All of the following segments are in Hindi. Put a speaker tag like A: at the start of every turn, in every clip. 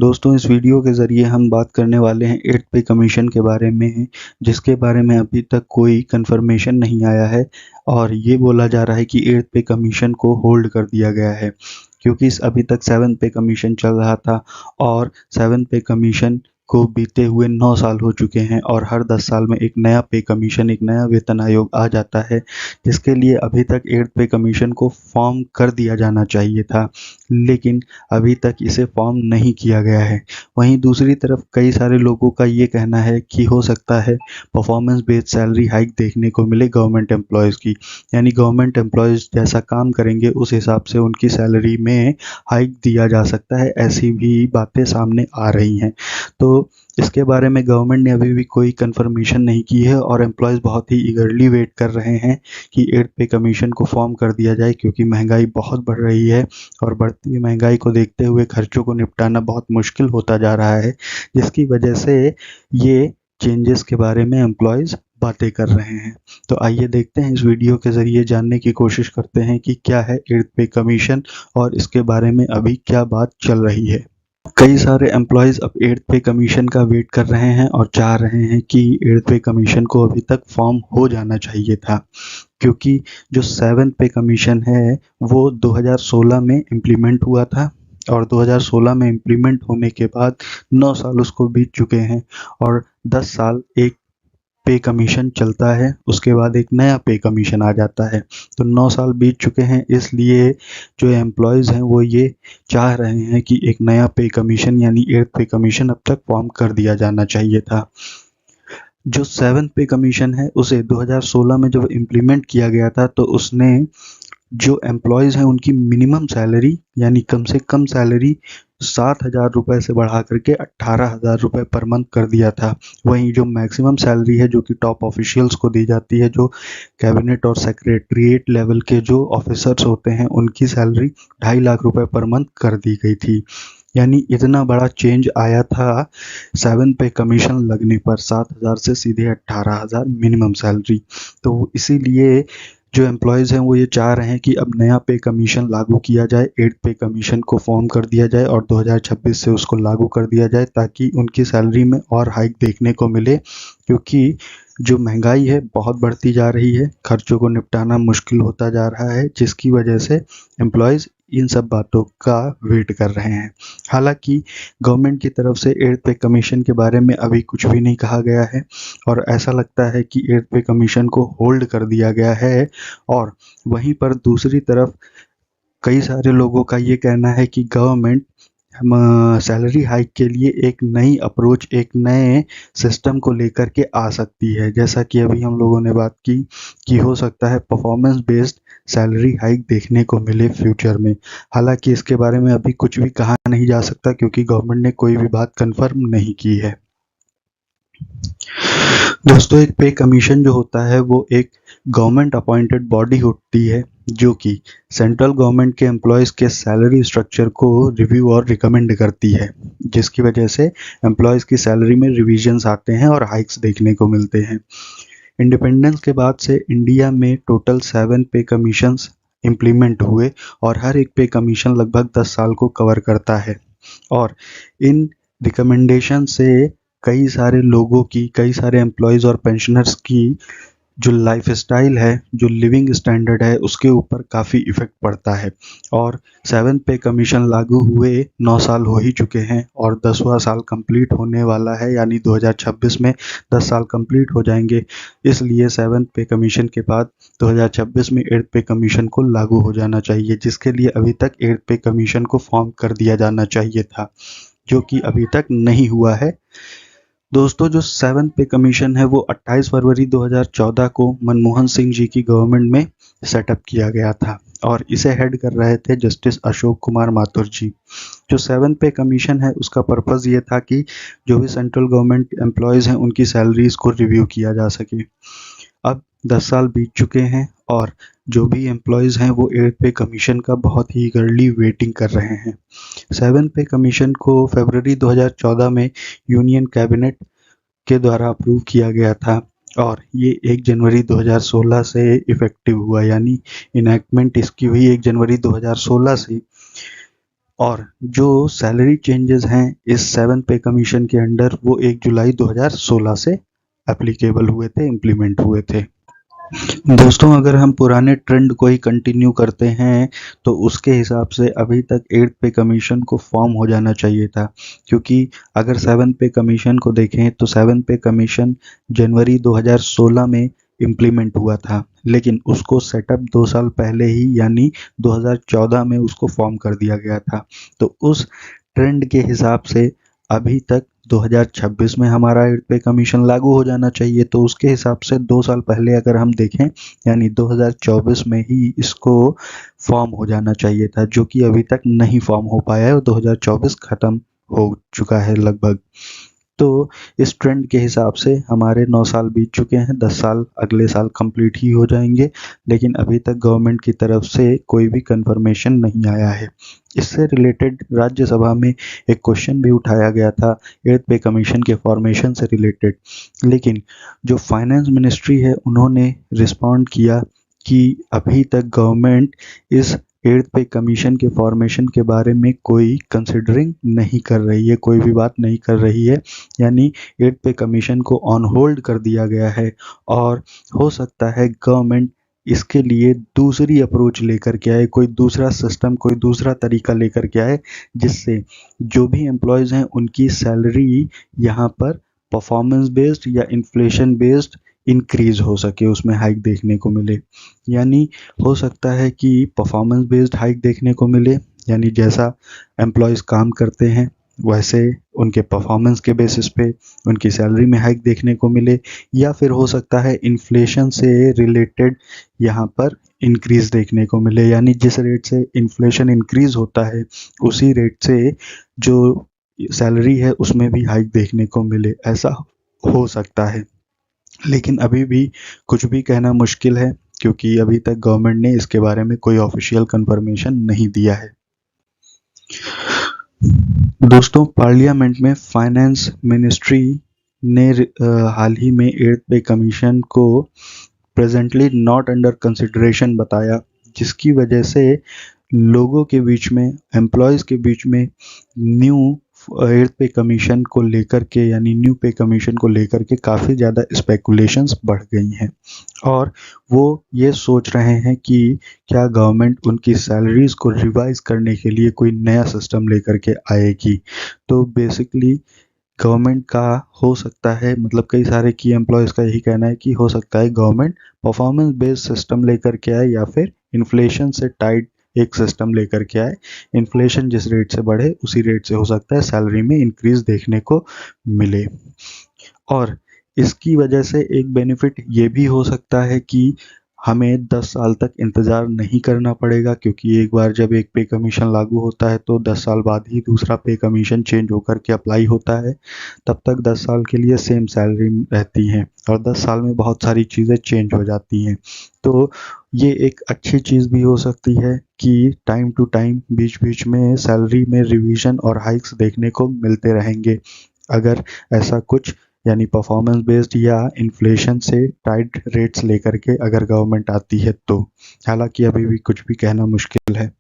A: दोस्तों, इस वीडियो के ज़रिए हम बात करने वाले हैं 8th पे कमीशन के बारे में, जिसके बारे में अभी तक कोई कंफर्मेशन नहीं आया है और ये बोला जा रहा है कि 8th पे कमीशन को होल्ड कर दिया गया है क्योंकि अभी तक 7th पे कमीशन चल रहा था और 7th पे कमीशन को बीते हुए 9 साल हो चुके हैं और हर 10 साल में एक नया पे कमीशन, एक नया वेतन आयोग आ जाता है, जिसके लिए अभी तक 8th पे कमीशन को फॉर्म कर दिया जाना चाहिए था, लेकिन अभी तक इसे फॉर्म नहीं किया गया है। वहीं दूसरी तरफ कई सारे लोगों का ये कहना है कि हो सकता है परफॉर्मेंस बेस्ड सैलरी हाइक देखने को मिले गवर्नमेंट एम्प्लॉयज़ की, यानी गवर्नमेंट एम्प्लॉयज़ जैसा काम करेंगे उस हिसाब से उनकी सैलरी में हाइक दिया जा सकता है, ऐसी भी बातें सामने आ रही हैं। तो इसके बारे में गवर्नमेंट ने अभी भी कोई कंफर्मेशन नहीं की है और एम्प्लॉयज़ बहुत ही ईगरली वेट कर रहे हैं कि 8th पे कमीशन को फॉर्म कर दिया जाए, क्योंकि महंगाई बहुत बढ़ रही है और बढ़ती महंगाई को देखते हुए खर्चों को निपटाना बहुत मुश्किल होता जा रहा है, जिसकी वजह से ये चेंजेस के बारे में एम्प्लॉयज़ बातें कर रहे हैं। तो आइए देखते हैं, इस वीडियो के ज़रिए जानने की कोशिश करते हैं कि क्या है 8th पे कमीशन और इसके बारे में अभी क्या बात चल रही है। कई सारे एम्प्लॉयज़ अब 8th पे कमीशन का वेट कर रहे हैं और चाह रहे हैं कि 8th पे कमीशन को अभी तक फॉर्म हो जाना चाहिए था, क्योंकि जो 7th पे कमीशन है वो 2016 में इम्प्लीमेंट हुआ था और 2016 में इम्प्लीमेंट होने के बाद 9 साल उसको बीत चुके हैं और 10 साल एक पे कमीशन चलता है, उसके बाद एक नया पे कमीशन आ जाता है। तो 9 साल बीत चुके हैं, इसलिए जो एम्प्लॉयज़ हैं वो ये चाह रहे हैं कि एक नया पे कमीशन यानी 8th पे कमीशन अब तक फॉर्म कर दिया जाना चाहिए था। जो 7th पे कमीशन है उसे 2016 में जब इम्प्लीमेंट किया गया था तो उसने जो एम्प्लॉयज़ हैं उनकी मिनिमम सैलरी यानी कम से कम सैलरी 7,000 रुपये से बढ़ा करके 18,000 रुपये पर मंथ कर दिया था। वहीं जो मैक्सिमम सैलरी है जो कि टॉप ऑफिशियल्स को दी जाती है, जो कैबिनेट और सेक्रेटरीट लेवल के जो ऑफिसर्स होते हैं उनकी सैलरी 2.5 लाख रुपये पर मंथ कर दी गई थी। यानी इतना बड़ा चेंज आया था 7th पे कमीशन लगने पर, 7,000 से सीधे 18,000 मिनिमम सैलरी। तो इसीलिए जो एम्प्लॉयज़ हैं वो ये चाह रहे हैं कि अब नया पे कमीशन लागू किया जाए, 8th पे कमीशन को फॉर्म कर दिया जाए और 2026 से उसको लागू कर दिया जाए, ताकि उनकी सैलरी में और हाइक देखने को मिले, क्योंकि जो महंगाई है बहुत बढ़ती जा रही है, खर्चों को निपटाना मुश्किल होता जा रहा है, जिसकी वजह से एम्प्लॉयज़ इन सब बातों का वेट कर रहे हैं। हालांकि गवर्नमेंट की तरफ से 8th पे कमीशन के बारे में अभी कुछ भी नहीं कहा गया है और ऐसा लगता है कि 8th पे कमीशन को होल्ड कर दिया गया है। और वहीं पर दूसरी तरफ कई सारे लोगों का ये कहना है कि गवर्नमेंट सैलरी हाइक के लिए एक नई अप्रोच, एक नए सिस्टम को लेकर के आ सकती है, जैसा कि अभी हम लोगों ने बात की कि हो सकता है परफॉर्मेंस बेस्ड सैलरी हाइक देखने को मिले फ्यूचर में। हालांकि इसके बारे में अभी कुछ भी कहा नहीं जा सकता, क्योंकि गवर्नमेंट ने कोई भी बात कंफर्म नहीं की है। दोस्तों, एक पे कमीशन जो होता है वो एक गवर्नमेंट अपॉइंटेड बॉडी होती है जो कि सेंट्रल गवर्नमेंट के एम्प्लॉयज़ के सैलरी स्ट्रक्चर को रिव्यू और रिकमेंड करती है, जिसकी वजह से एम्प्लॉयज़ की सैलरी में रिविजन्स आते हैं और हाइक्स देखने को मिलते हैं। इंडिपेंडेंस के बाद से इंडिया में टोटल 7 पे कमीशंस इम्प्लीमेंट हुए और हर एक पे कमीशन लगभग 10 साल को कवर करता है और इन रिकमेंडेशन से कई सारे लोगों की, कई सारे एम्प्लॉयज़ और पेंशनर्स की जो लाइफ स्टाइल है, जो लिविंग स्टैंडर्ड है, उसके ऊपर काफ़ी इफ़ेक्ट पड़ता है। और 7th पे कमीशन लागू हुए 9 साल हो ही चुके हैं और 10वां साल कंप्लीट होने वाला है, यानी 2026 में 10 साल कंप्लीट हो जाएंगे। इसलिए 7th पे कमीशन के बाद 2026 में 8th पे कमीशन को लागू हो जाना चाहिए, जिसके लिए अभी तक 8th पे कमीशन को फॉर्म कर दिया जाना चाहिए था, जो कि अभी तक नहीं हुआ है। दोस्तों, जो 7th पे कमीशन है वो 28 फरवरी 2014 को मनमोहन सिंह जी की गवर्नमेंट में सेटअप किया गया था और इसे हेड कर रहे थे जस्टिस अशोक कुमार माथुर जी। जो 7th पे कमीशन है उसका पर्पज़ ये था कि जो भी सेंट्रल गवर्नमेंट एम्प्लॉयज़ हैं उनकी सैलरीज़ को रिव्यू किया जा सके। अब 10 साल बीत चुके हैं और जो भी एम्प्लॉयज़ हैं वो 8th पे कमीशन का बहुत ही ईगरली वेटिंग कर रहे हैं। 7th पे कमीशन को फरवरी 2014 में यूनियन कैबिनेट के द्वारा अप्रूव किया गया था और ये 1 जनवरी 2016 से इफ़ेक्टिव हुआ, यानी इनैक्टमेंट इसकी हुई 1 जनवरी 2016 से और जो सैलरी चेंजेस हैं इस 7 पे कमीशन के अंडर वो 1 जुलाई 2016 से एप्लीकेबल हुए थे, इम्प्लीमेंट हुए थे। दोस्तों, अगर हम पुराने ट्रेंड को ही कंटिन्यू करते हैं तो उसके हिसाब से अभी तक 8th पे कमीशन को फॉर्म हो जाना चाहिए था, क्योंकि अगर 7th पे कमीशन को देखें तो 7th पे कमीशन जनवरी 2016 में इम्प्लीमेंट हुआ था, लेकिन उसको सेटअप 2 साल पहले ही यानी 2014 में उसको फॉर्म कर दिया गया था। तो उस ट्रेंड के हिसाब से अभी तक 2026 में हमारा 8th पे कमीशन लागू हो जाना चाहिए। तो उसके हिसाब से 2 साल पहले अगर हम देखें यानी 2024 में ही इसको फॉर्म हो जाना चाहिए था, जो कि अभी तक नहीं फॉर्म हो पाया है और 2024 खत्म हो चुका है लगभग। तो इस ट्रेंड के हिसाब से हमारे 9 साल बीत चुके हैं, 10 साल अगले साल कंप्लीट ही हो जाएंगे, लेकिन अभी तक गवर्नमेंट की तरफ से कोई भी कंफर्मेशन नहीं आया है। इससे रिलेटेड राज्यसभा में एक क्वेश्चन भी उठाया गया था 8th पे कमीशन के फॉर्मेशन से रिलेटेड, लेकिन जो फाइनेंस मिनिस्ट्री है उन्होंने रिस्पॉन्ड किया कि अभी तक गवर्नमेंट इस 8th पे कमीशन के फॉर्मेशन के बारे में कोई कंसिडरिंग नहीं कर रही है, कोई भी बात नहीं कर रही है, यानी 8th पे कमीशन को ऑन होल्ड कर दिया गया है। और हो सकता है गवर्नमेंट इसके लिए दूसरी अप्रोच लेकर के आए, कोई दूसरा सिस्टम, कोई दूसरा तरीका लेकर के आए, जिससे जो भी एम्प्लॉयज़ हैं उनकी सैलरी यहाँ पर परफॉर्मेंस बेस्ड या इन्फ्लेशन बेस्ड इंक्रीज हो सके, उसमें हाइक देखने को मिले। यानी हो सकता है कि परफॉर्मेंस बेस्ड हाइक देखने को मिले, यानी जैसा एम्प्लॉयज़ काम करते हैं वैसे उनके परफॉर्मेंस के बेसिस पे उनकी सैलरी में हाइक देखने को मिले, या फिर हो सकता है इन्फ्लेशन से रिलेटेड यहाँ पर इंक्रीज देखने को मिले, यानी जिस रेट से इन्फ्लेशन इंक्रीज होता है उसी रेट से जो सैलरी है उसमें भी हाइक देखने को मिले, ऐसा हो सकता है। लेकिन अभी भी कुछ भी कहना मुश्किल है, क्योंकि अभी तक गवर्नमेंट ने इसके बारे में कोई ऑफिशियल कंफर्मेशन नहीं दिया है। दोस्तों, पार्लियामेंट में फाइनेंस मिनिस्ट्री ने हाल ही में 8th पे कमीशन को प्रेजेंटली नॉट अंडर कंसिडरेशन बताया, जिसकी वजह से लोगों के बीच में, एम्प्लॉयज़ के बीच में न्यू 8th पे कमीशन को लेकर के यानी न्यू पे कमीशन को लेकर के काफ़ी ज़्यादा स्पेकुलेशंस बढ़ गई हैं, और वो ये सोच रहे हैं कि क्या गवर्नमेंट उनकी सैलरीज़ को रिवाइज करने के लिए कोई नया सिस्टम लेकर के आएगी। तो बेसिकली गवर्नमेंट का हो सकता है, मतलब कई सारे की एम्प्लॉयज़ का यही कहना है कि हो सकता है गवर्नमेंट परफॉर्मेंस बेस्ड सिस्टम लेकर के आए या फिर इन्फ्लेशन से टाइड एक सिस्टम लेकर के आए। इन्फ्लेशन जिस रेट से बढ़े उसी रेट से हो सकता है सैलरी में इंक्रीज देखने को मिले। और इसकी वजह से एक बेनिफिट ये भी हो सकता है कि हमें 10 साल तक इंतज़ार नहीं करना पड़ेगा, क्योंकि एक बार जब एक पे कमीशन लागू होता है तो 10 साल बाद ही दूसरा पे कमीशन चेंज होकर के अप्लाई होता है। तब तक 10 साल के लिए सेम सैलरी रहती है और 10 साल में बहुत सारी चीज़ें चेंज हो जाती हैं। तो ये एक अच्छी चीज़ भी हो सकती है कि टाइम टू टाइम बीच बीच में सैलरी में रिवीजन और हाइक्स देखने को मिलते रहेंगे, अगर ऐसा कुछ यानी परफॉर्मेंस बेस्ड या इन्फ्लेशन से टाइड रेट्स लेकर के अगर गवर्नमेंट आती है तो। हालांकि अभी भी कुछ भी कहना मुश्किल है।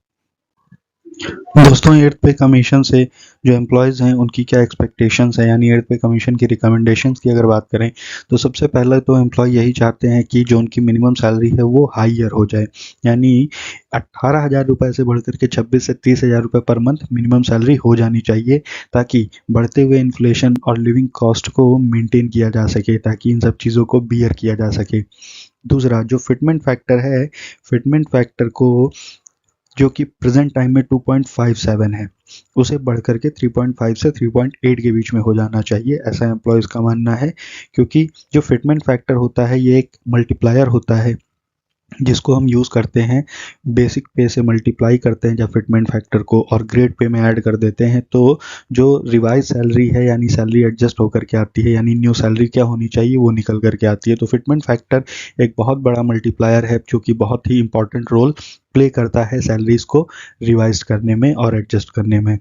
A: दोस्तों, 8th पे कमीशन से जो एम्प्लॉयज़ हैं उनकी क्या एक्सपेक्टेशंस हैं, यानी 8th पे कमीशन की रिकमेंडेशंस की अगर बात करें तो सबसे पहले तो एम्प्लॉय यही चाहते हैं कि जो उनकी मिनिमम सैलरी है वो हाईयर हो जाए, यानी 18,000 रुपये से बढ़कर के 26 से 30,000 रुपये पर मंथ मिनिमम सैलरी हो जानी चाहिए, ताकि बढ़ते हुए इन्फ्लेशन और लिविंग कॉस्ट को मेंटेन किया जा सके, ताकि इन सब चीज़ों को बियर किया जा सके। दूसरा जो फिटमेंट फैक्टर है, फिटमेंट फैक्टर को जो कि प्रेजेंट टाइम में 2.57 है, उसे बढ़ करके 3.5 से 3.8 के बीच में हो जाना चाहिए, ऐसा एम्प्लॉयज़ का मानना है। क्योंकि जो फिटमेंट फैक्टर होता है ये एक मल्टीप्लायर होता है जिसको हम यूज़ करते हैं, बेसिक पे से मल्टीप्लाई करते हैं जब फिटमेंट फैक्टर को, और ग्रेड पे में ऐड कर देते हैं, तो जो रिवाइज सैलरी है यानी सैलरी एडजस्ट होकर के आती है, यानी न्यू सैलरी क्या होनी चाहिए वो निकल करके आती है। तो फिटमेंट फैक्टर एक बहुत बड़ा मल्टीप्लायर है जो कि बहुत ही इंपॉर्टेंट रोल प्ले करता है सैलरीज को रिवाइज करने में और एडजस्ट करने में।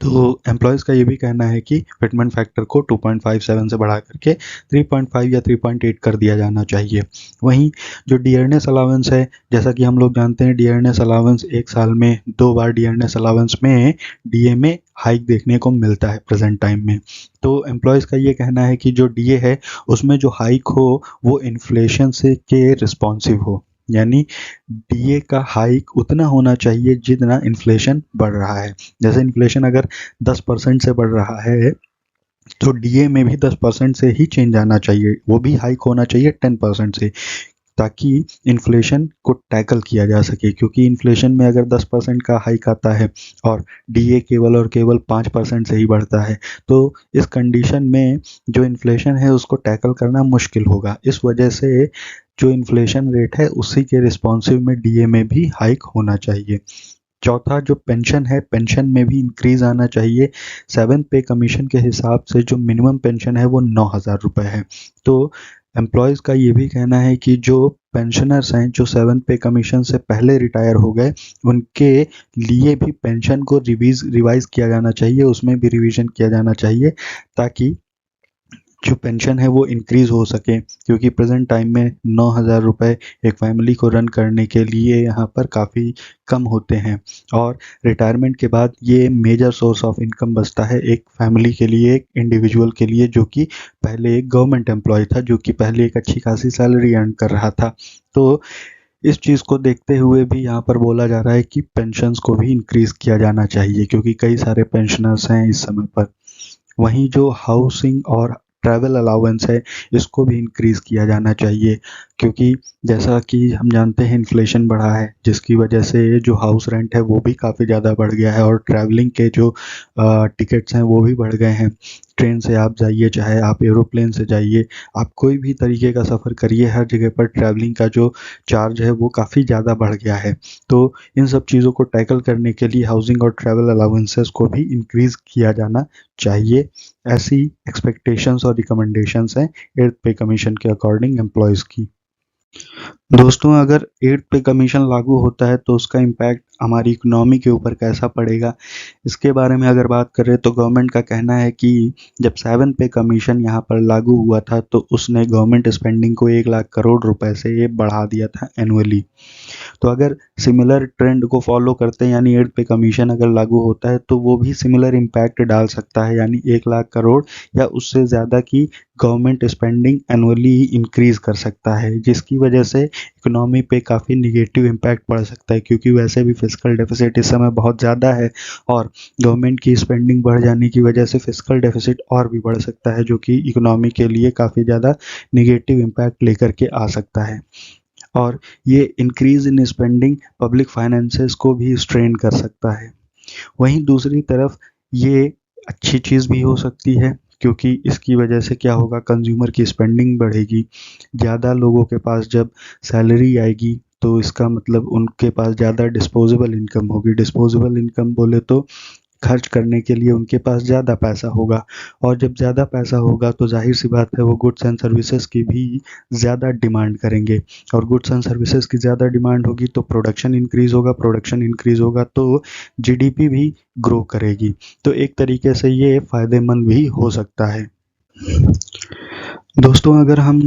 A: तो एम्प्लॉयज़ का ये भी कहना है कि फिटमेंट फैक्टर को 2.57 से बढ़ा करके 3.5 या 3.8 कर दिया जाना चाहिए। वहीं जो डियरनेस अलाउंस है, जैसा कि हम लोग जानते हैं डियरनेस अलाउंस एक साल में 2 बार डियरनेस अलाउंस में डीए में हाइक देखने को मिलता है प्रेजेंट टाइम में। तो एम्प्लॉयज़ का ये कहना है कि जो डीए है उसमें जो हाइक हो वो इन्फ्लेशन से के रिस्पॉन्सिव हो, यानी डीए का हाइक उतना होना चाहिए जितना इन्फ्लेशन बढ़ रहा है। जैसे इन्फ्लेशन अगर 10% से बढ़ रहा है तो डीए में भी 10% से ही चेंज आना चाहिए, वो भी हाइक होना चाहिए 10% से, ताकि इन्फ्लेशन को टैकल किया जा सके। क्योंकि इन्फ्लेशन में अगर 10% का हाइक आता है और डीए केवल और केवल 5% से ही बढ़ता है तो इस कंडीशन में जो इन्फ्लेशन है उसको टैकल करना मुश्किल होगा। इस वजह से जो इन्फ्लेशन रेट है उसी के रिस्पॉन्सिव में डीए में भी हाइक होना चाहिए। चौथा जो पेंशन है, पेंशन में भी इंक्रीज आना चाहिए। 7th पे कमीशन के हिसाब से जो मिनिमम पेंशन है वो 9,000 रुपये है। तो एम्प्लॉयज़ का ये भी कहना है कि जो पेंशनर्स हैं जो 7th पे कमीशन से पहले रिटायर हो गए उनके लिए भी पेंशन को रिवाइज किया जाना चाहिए, उसमें भी रिवीजन किया जाना चाहिए ताकि जो पेंशन है वो इंक्रीज़ हो सके। क्योंकि प्रेजेंट टाइम में 9,000 रुपये एक फैमिली को रन करने के लिए यहाँ पर काफ़ी कम होते हैं और रिटायरमेंट के बाद ये मेजर सोर्स ऑफ इनकम बचता है एक फैमिली के लिए, एक इंडिविजुअल के लिए जो कि पहले एक गवर्नमेंट एम्प्लॉय था, जो कि पहले एक अच्छी खासी सैलरी अर्न कर रहा था। तो इस चीज़ को देखते हुए भी यहाँ पर बोला जा रहा है कि पेंशन्स को भी इंक्रीज़ किया जाना चाहिए क्योंकि कई सारे पेंशनर्स हैं इस समय पर। वहीं जो हाउसिंग और ट्रैवल अलाउंस है इसको भी इंक्रीज़ किया जाना चाहिए क्योंकि जैसा कि हम जानते हैं इन्फ्लेशन बढ़ा है जिसकी वजह से जो हाउस रेंट है वो भी काफ़ी ज़्यादा बढ़ गया है और ट्रैवलिंग के जो टिकट्स हैं वो भी बढ़ गए हैं। ट्रेन से आप जाइए चाहे आप एरोप्लेन से जाइए, आप कोई भी तरीके का सफ़र करिए, हर जगह पर ट्रैवलिंग का जो चार्ज है वो काफ़ी ज़्यादा बढ़ गया है। तो इन सब चीज़ों को टैकल करने के लिए हाउसिंग और ट्रैवल अलाउंसेस को भी इंक्रीज़ किया जाना चाहिए। ऐसी एक्सपेक्टेशंस और रिकमेंडेशंस हैं 8th पे कमीशन के अकॉर्डिंग एम्प्लॉयज़ की। दोस्तों अगर 8th पे कमीशन लागू होता है तो उसका इम्पैक्ट हमारी इकोनॉमी के ऊपर कैसा पड़ेगा, इसके बारे में अगर बात करें तो गवर्नमेंट का कहना है कि जब 7th पे कमीशन यहाँ पर लागू हुआ था तो उसने गवर्नमेंट स्पेंडिंग को 1 लाख करोड़ रुपए से ये बढ़ा दिया था एनुअली। तो अगर सिमिलर ट्रेंड को फॉलो करते हैं यानी 8th पे कमीशन अगर लागू होता है तो वो भी सिमिलर इम्पैक्ट डाल सकता है, यानी 1 लाख करोड़ या उससे ज़्यादा की गवर्नमेंट स्पेंडिंग एनुअली इंक्रीज कर सकता है, जिसकी वजह से इकोनॉमी पे काफ़ी निगेटिव इम्पैक्ट पड़ सकता है क्योंकि वैसे भी फिजिकल डेफिसिट इस समय बहुत ज़्यादा है और गवर्नमेंट की स्पेंडिंग बढ़ जाने की वजह से फिजिकल डेफिसिट और भी बढ़ सकता है जो कि इकोनॉमी के लिए काफ़ी ज़्यादा निगेटिव इम्पैक्ट लेकर के आ सकता है। और ये increase in spending public finances को भी स्ट्रेन कर सकता है। वहीं दूसरी तरफ ये अच्छी चीज़ भी हो सकती है क्योंकि इसकी वजह से क्या होगा, कंज्यूमर की स्पेंडिंग बढ़ेगी। ज़्यादा लोगों के पास जब सैलरी आएगी तो इसका मतलब उनके पास ज़्यादा डिस्पोजेबल इनकम होगी। डिस्पोजेबल इनकम बोले तो खर्च करने के लिए उनके पास ज़्यादा पैसा होगा और जब ज़्यादा पैसा होगा तो जाहिर सी बात है वो गुड्स एंड सर्विसेज की भी ज़्यादा डिमांड करेंगे और गुड्स एंड सर्विसेज की ज़्यादा डिमांड होगी तो प्रोडक्शन इंक्रीज़ होगा, प्रोडक्शन इंक्रीज़ होगा तो जीडीपी भी ग्रो करेगी। तो एक तरीके से ये फ़ायदेमंद भी हो सकता है। दोस्तों अगर हम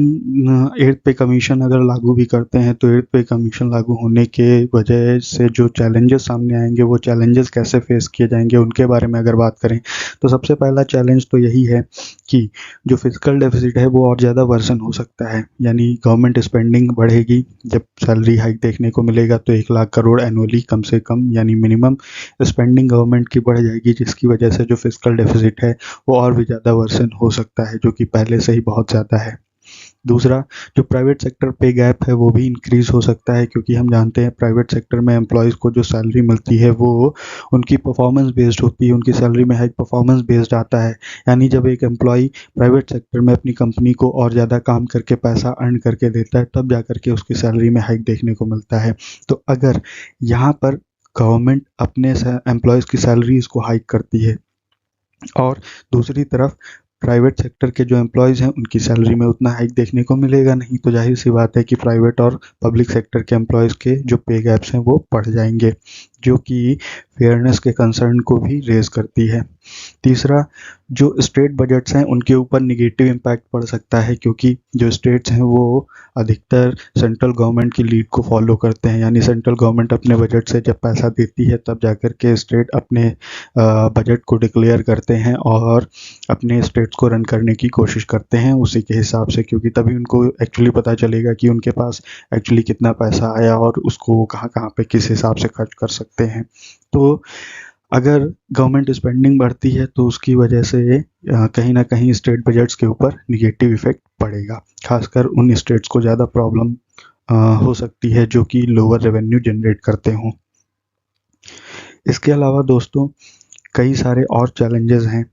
A: 8th पे कमीशन अगर लागू भी करते हैं तो 8th पे कमीशन लागू होने के वजह से जो चैलेंजेस सामने आएंगे वो चैलेंजेस कैसे फेस किए जाएंगे उनके बारे में अगर बात करें तो सबसे पहला चैलेंज तो यही है कि जो फिजिकल डेफिसिट है वो और ज़्यादा वर्सन हो सकता है, यानी गवर्नमेंट स्पेंडिंग बढ़ेगी। जब सैलरी हाइक देखने को मिलेगा तो 1 लाख करोड़ एनुअली कम से कम यानी मिनिमम स्पेंडिंग गवर्नमेंट की बढ़ जाएगी जिसकी वजह से जो फिजिकल डेफिसिट है वो और भी ज़्यादा वर्सन हो सकता है जो कि पहले से ही बहुत ज़्यादा है। दूसरा, जो प्राइवेट सेक्टर पे गैप है वो भी इंक्रीज़ हो सकता है क्योंकि हम जानते हैं प्राइवेट सेक्टर में एम्प्लॉयज़ को जो सैलरी मिलती है वो उनकी परफॉर्मेंस बेस्ड होती है, उनकी सैलरी में हाइक परफॉर्मेंस बेस्ड आता है। यानी जब एक एम्प्लॉय प्राइवेट सेक्टर में अपनी कंपनी को और ज़्यादा काम करके पैसा अर्न करके देता है तब जा करके उसकी सैलरी में हाइक देखने को मिलता है। तो अगर यहाँ पर गवर्नमेंट अपने एम्प्लॉयज़ की सैलरीज़ को हाइक करती है और दूसरी तरफ प्राइवेट सेक्टर के जो एम्प्लॉयज़ हैं उनकी सैलरी में उतना हाइक देखने को मिलेगा नहीं, तो जाहिर सी बात है कि प्राइवेट और पब्लिक सेक्टर के एम्प्लॉयज़ के जो पे गैप्स हैं वो बढ़ जाएंगे, जो कि फेयरनेस के कंसर्न को भी रेज करती है। तीसरा, जो स्टेट बजट्स हैं उनके ऊपर निगेटिव इम्पैक्ट पड़ सकता है, क्योंकि जो स्टेट्स हैं वो अधिकतर सेंट्रल गवर्नमेंट की लीड को फॉलो करते हैं, यानी सेंट्रल गवर्नमेंट अपने बजट से जब पैसा देती है तब जाकर के स्टेट अपने बजट को डिक्लेयर करते हैं और अपने स्टेट्स को रन करने की कोशिश करते हैं उसी के हिसाब से, क्योंकि तभी उनको एक्चुअली पता चलेगा कि उनके पास एक्चुअली कितना पैसा आया और उसको वो कहाँ कहाँ पे किस हिसाब से खर्च कर सकते हैं। तो अगर गवर्नमेंट स्पेंडिंग बढ़ती है तो उसकी वजह से कहीं ना कहीं स्टेट बजट्स के ऊपर निगेटिव इफेक्ट पड़ेगा, खासकर उन स्टेट्स को ज़्यादा प्रॉब्लम हो सकती है जो कि लोअर रेवेन्यू जनरेट करते हों। इसके अलावा दोस्तों कई सारे और चैलेंजेस हैं।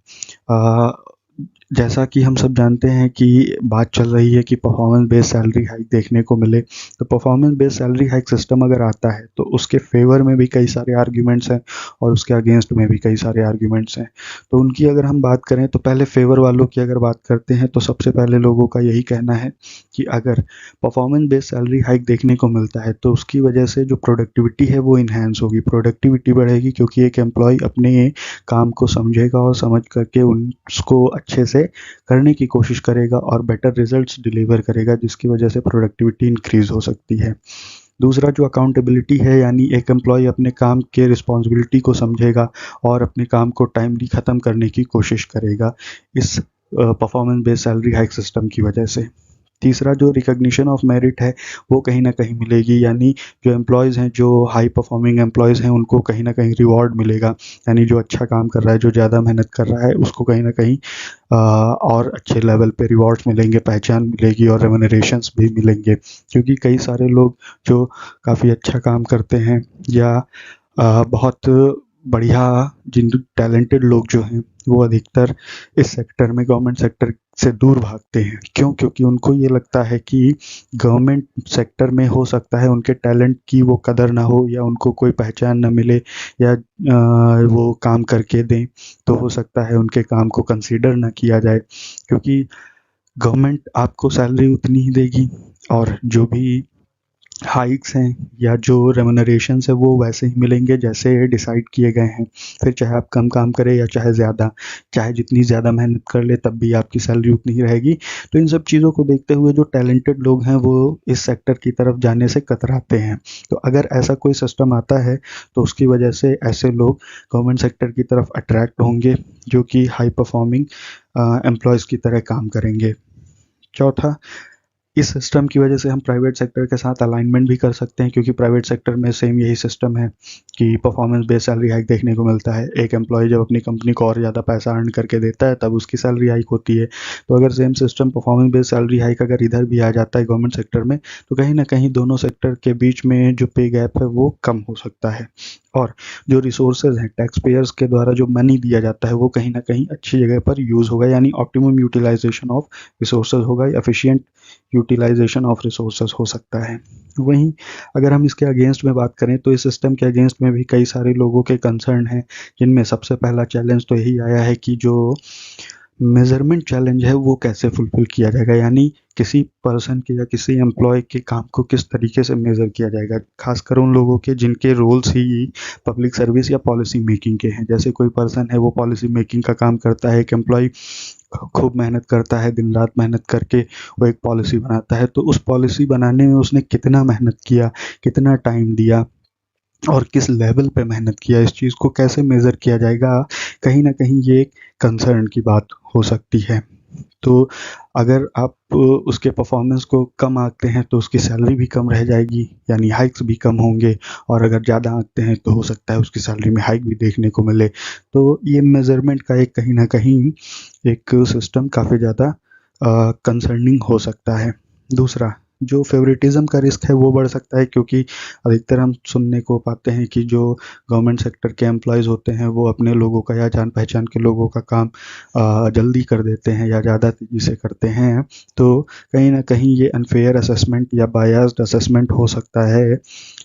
A: जैसा कि हम सब जानते हैं कि बात चल रही है कि परफॉर्मेंस बेस्ड सैलरी हाइक देखने को मिले, तो performance based salary hike system अगर आता है तो उसके फेवर में भी कई सारे आर्ग्यूमेंट्स हैं और उसके अगेंस्ट में भी कई सारे आर्ग्यूमेंट्स हैं। तो उनकी अगर हम बात करें तो पहले फेवर वालों की अगर बात करते हैं तो सबसे पहले लोगों का यही कहना है कि अगर परफॉर्मेंस बेस्ड सैलरी हाइक देखने को मिलता है तो उसकी वजह से जो प्रोडक्टिविटी है वो इन्हेंस होगी, प्रोडक्टिविटी बढ़ेगी, क्योंकि एक एम्प्लॉय अपने काम को समझेगा और समझ करके उसको अच्छे से करने की कोशिश करेगा और बेटर रिजल्ट्स डिलीवर करेगा, जिसकी वजह से प्रोडक्टिविटी इंक्रीज हो सकती है। दूसरा जो अकाउंटेबिलिटी है, यानी एक एम्प्लॉय अपने काम के रिस्पॉन्सिबिलिटी को समझेगा और अपने काम को टाइमली ख़त्म करने की कोशिश करेगा इस performance based salary hike system की वजह से। तीसरा जो रिकॉग्निशन ऑफ मेरिट है वो कहीं ना कहीं मिलेगी, यानी जो एम्प्लॉयज़ हैं, जो हाई परफॉर्मिंग एम्प्लॉयज़ हैं, उनको कहीं ना कहीं रिवॉर्ड मिलेगा, यानी जो अच्छा काम कर रहा है, जो ज़्यादा मेहनत कर रहा है, उसको कहीं ना कहीं और अच्छे लेवल पे रिवॉर्ड्स मिलेंगे, पहचान मिलेगी और रेम्यूनरेशंस भी मिलेंगे, क्योंकि कई सारे लोग जो काफ़ी अच्छा काम करते हैं या बहुत बढ़िया जिन टैलेंटेड लोग जो हैं वो अधिकतर इस सेक्टर में गवर्नमेंट सेक्टर से दूर भागते हैं। क्यों? क्योंकि उनको ये लगता है कि गवर्नमेंट सेक्टर में हो सकता है उनके टैलेंट की वो कदर ना हो या उनको कोई पहचान ना मिले या वो काम करके दें तो हो सकता है उनके काम को कंसीडर ना किया जाए, क्योंकि गवर्नमेंट आपको सैलरी उतनी ही देगी और जो भी हाइक्स हैं या जो रेम्यूनरेशंस है वो वैसे ही मिलेंगे जैसे डिसाइड किए गए हैं। फिर चाहे आप कम काम करें या चाहे ज़्यादा, चाहे जितनी ज़्यादा मेहनत कर ले तब भी आपकी सैलरी उतनी ही रहेगी। तो इन सब चीज़ों को देखते हुए जो टैलेंटेड लोग हैं वो इस सेक्टर की तरफ जाने से कतराते हैं। तो अगर ऐसा कोई सिस्टम आता है तो उसकी वजह से ऐसे लोग गवर्नमेंट सेक्टर की तरफ अट्रैक्ट होंगे जो कि हाई परफॉर्मिंग एम्प्लॉयज़ की तरह काम करेंगे। चौथा, इस सिस्टम की वजह से हम प्राइवेट सेक्टर के साथ अलाइनमेंट भी कर सकते हैं, क्योंकि प्राइवेट सेक्टर में सेम यही सिस्टम है कि परफॉर्मेंस बेस्ड सैलरी हाइक देखने को मिलता है। एक एम्प्लॉय जब अपनी कंपनी को और ज़्यादा पैसा अर्न करके देता है तब उसकी सैलरी हाइक होती है। तो अगर same system performance based salary hike अगर इधर भी आ जाता है गवर्नमेंट सेक्टर में तो कहीं ना कहीं दोनों सेक्टर के बीच में जो पे गैप है वो कम हो सकता है और जो रिसोर्सेज हैं, टैक्स पेयर्स के द्वारा जो मनी दिया जाता है वो कहीं ना कहीं अच्छी जगह पर यूज़ होगा, यानी ऑप्टिमम यूटिलाइजेशन ऑफ रिसोर्सेज होगा, एफिशिएंट यूटिलाइजेशन ऑफ रिसोर्सेज हो सकता है। वहीं अगर हम इसके अगेंस्ट में बात करें तो इस सिस्टम के अगेंस्ट में भी कई सारे लोगों के कंसर्न हैं, जिनमें सबसे पहला चैलेंज तो यही आया है कि जो मेजरमेंट चैलेंज है वो कैसे फुलफिल किया जाएगा, यानी किसी पर्सन के या किसी एम्प्लॉय के काम को किस तरीके से मेज़र किया जाएगा, खासकर उन लोगों के जिनके रोल्स ही पब्लिक सर्विस या पॉलिसी मेकिंग के हैं। जैसे कोई पर्सन है वो पॉलिसी मेकिंग का काम करता है, एक एम्प्लॉय खूब मेहनत करता है, दिन रात मेहनत करके वो एक पॉलिसी बनाता है, तो उस पॉलिसी बनाने में उसने कितना मेहनत किया, कितना टाइम दिया और किस लेवल पे मेहनत किया, इस चीज़ को कैसे मेज़र किया जाएगा, कहीं ना कहीं ये एक कंसर्न की बात हो सकती है। तो अगर आप उसके परफॉर्मेंस को कम आंकते हैं तो उसकी सैलरी भी कम रह जाएगी, यानी हाइक्स भी कम होंगे, और अगर ज़्यादा आंकते हैं तो हो सकता है उसकी सैलरी में हाइक भी देखने को मिले। तो ये मेज़रमेंट का एक कहीं ना कहीं एक सिस्टम काफ़ी ज़्यादा कंसर्निंग हो सकता है। दूसरा, जो फेवरेटिज्म का रिस्क है वो बढ़ सकता है, क्योंकि अधिकतर हम सुनने को पाते हैं कि जो गवर्नमेंट सेक्टर के एम्प्लॉयज़ होते हैं वो अपने लोगों का या जान पहचान के लोगों का काम जल्दी कर देते हैं या ज़्यादा तेज़ी से करते हैं। तो कहीं ना कहीं ये अनफेयर असेसमेंट या बायस्ड असेसमेंट हो सकता है,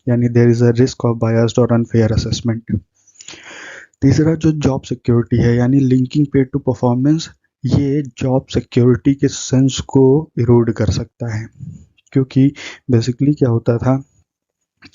A: यानी there is a risk of biased और अनफेयर असेसमेंट। तीसरा जो जॉब सिक्योरिटी है, यानी लिंकिंग पे टू परफॉर्मेंस ये जॉब सिक्योरिटी के सेंस को इरोड कर सकता है, क्योंकि बेसिकली क्या होता था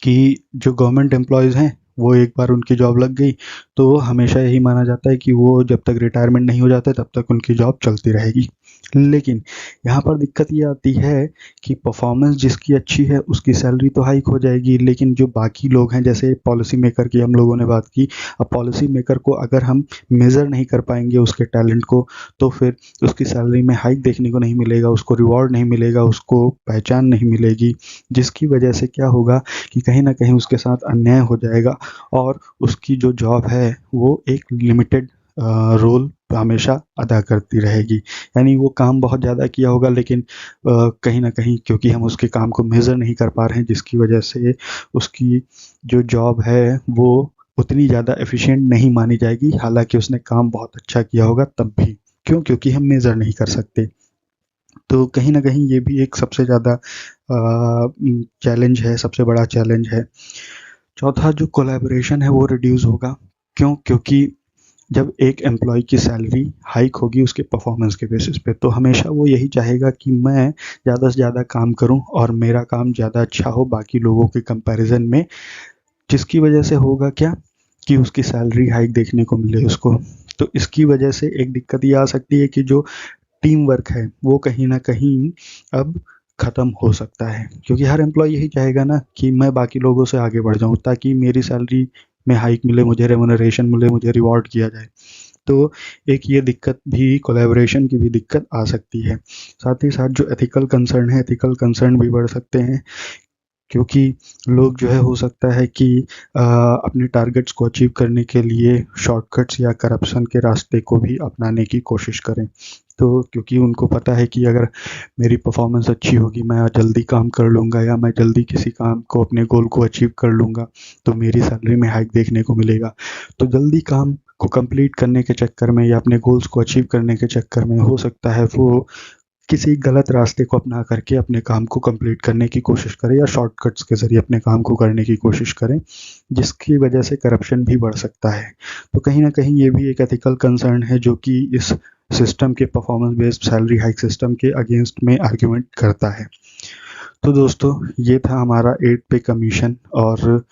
A: कि जो गवर्नमेंट एम्प्लॉयज़ हैं वो एक बार उनकी जॉब लग गई तो हमेशा यही माना जाता है कि वो जब तक रिटायरमेंट नहीं हो जाते तब तक उनकी जॉब चलती रहेगी। लेकिन यहाँ पर दिक्कत ये आती है कि परफॉर्मेंस जिसकी अच्छी है उसकी सैलरी तो हाइक हो जाएगी, लेकिन जो बाकी लोग हैं, जैसे पॉलिसी मेकर की हम लोगों ने बात की, अब पॉलिसी मेकर को अगर हम मेज़र नहीं कर पाएंगे उसके टैलेंट को, तो फिर उसकी सैलरी में हाइक देखने को नहीं मिलेगा, उसको रिवॉर्ड नहीं मिलेगा, उसको पहचान नहीं मिलेगी, जिसकी वजह से क्या होगा कि कहीं ना कहीं उसके साथ अन्याय हो जाएगा और उसकी जो जॉब है वो एक लिमिटेड रोल हमेशा अदा करती रहेगी। यानी वो काम बहुत ज़्यादा किया होगा, लेकिन कहीं ना कहीं क्योंकि हम उसके काम को मेज़र नहीं कर पा रहे हैं, जिसकी वजह से उसकी जो जॉब है वो उतनी ज़्यादा एफिशिएंट नहीं मानी जाएगी, हालांकि उसने काम बहुत अच्छा किया होगा तब भी। क्यों? क्योंकि हम मेज़र नहीं कर सकते। तो कहीं न कहीं ये भी एक सबसे ज़्यादा चैलेंज है, सबसे बड़ा चैलेंज है। चौथा जो कोलैबोरेशन है वो रिड्यूस होगा। क्यों? क्योंकि जब एक एम्प्लॉय की सैलरी हाइक होगी उसके परफॉर्मेंस के बेसिस पे, तो हमेशा वो यही चाहेगा कि मैं ज़्यादा से ज़्यादा काम करूं और मेरा काम ज़्यादा अच्छा हो बाकी लोगों के कंपैरिजन में, जिसकी वजह से होगा क्या कि उसकी सैलरी हाइक देखने को मिले उसको। तो इसकी वजह से एक दिक्कत ये आ सकती है कि जो टीम वर्क है वो कहीं ना कहीं अब ख़त्म हो सकता है, क्योंकि हर एम्प्लॉय यही चाहेगा ना कि मैं बाकी लोगों से आगे बढ़ जाऊं ताकि मेरी सैलरी में हाइक मिले, मुझे रेमुनरेशन मिले, मुझे रिवॉर्ड किया जाए। तो एक ये दिक्कत भी, कोलैबोरेशन की भी दिक्कत आ सकती है। साथ ही साथ जो एथिकल कंसर्न है, एथिकल कंसर्न भी बढ़ सकते हैं, क्योंकि लोग जो है हो सकता है कि अपने टारगेट्स को अचीव करने के लिए शॉर्टकट्स या करप्शन के रास्ते को भी अपनाने की कोशिश करें। तो क्योंकि उनको पता है कि अगर मेरी परफॉर्मेंस अच्छी होगी, मैं जल्दी काम कर लूँगा या मैं जल्दी किसी काम को, अपने गोल को अचीव कर लूँगा, तो मेरी सैलरी में हाइक देखने को मिलेगा। तो जल्दी काम को कंप्लीट करने के चक्कर में या अपने गोल्स को अचीव करने के चक्कर में हो सकता है वो किसी गलत रास्ते को अपना करके अपने काम को कंप्लीट करने की कोशिश करें या शॉर्टकट्स के ज़रिए अपने काम को करने की कोशिश करें, जिसकी वजह से करप्शन भी बढ़ सकता है। तो कहीं न कहीं ये भी एक एथिकल कंसर्न है जो कि इस सिस्टम के, performance based salary hike system के अगेंस्ट में आर्गुमेंट करता है। तो दोस्तों, ये था हमारा 8 पे कमीशन और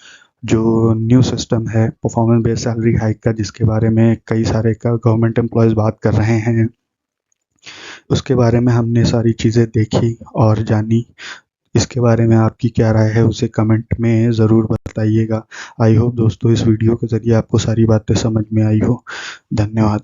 A: जो न्यू सिस्टम है परफॉर्मेंस बेस्ड सैलरी हाइक का, जिसके बारे में कई सारे का गवर्नमेंट एम्प्लॉयज़ बात कर रहे हैं। उसके बारे में हमने सारी चीज़ें देखी और जानी। इसके बारे में आपकी क्या राय है उसे कमेंट में ज़रूर बताइएगा। आई होप दोस्तों इस वीडियो के ज़रिए आपको सारी बातें समझ में आई हो। धन्यवाद।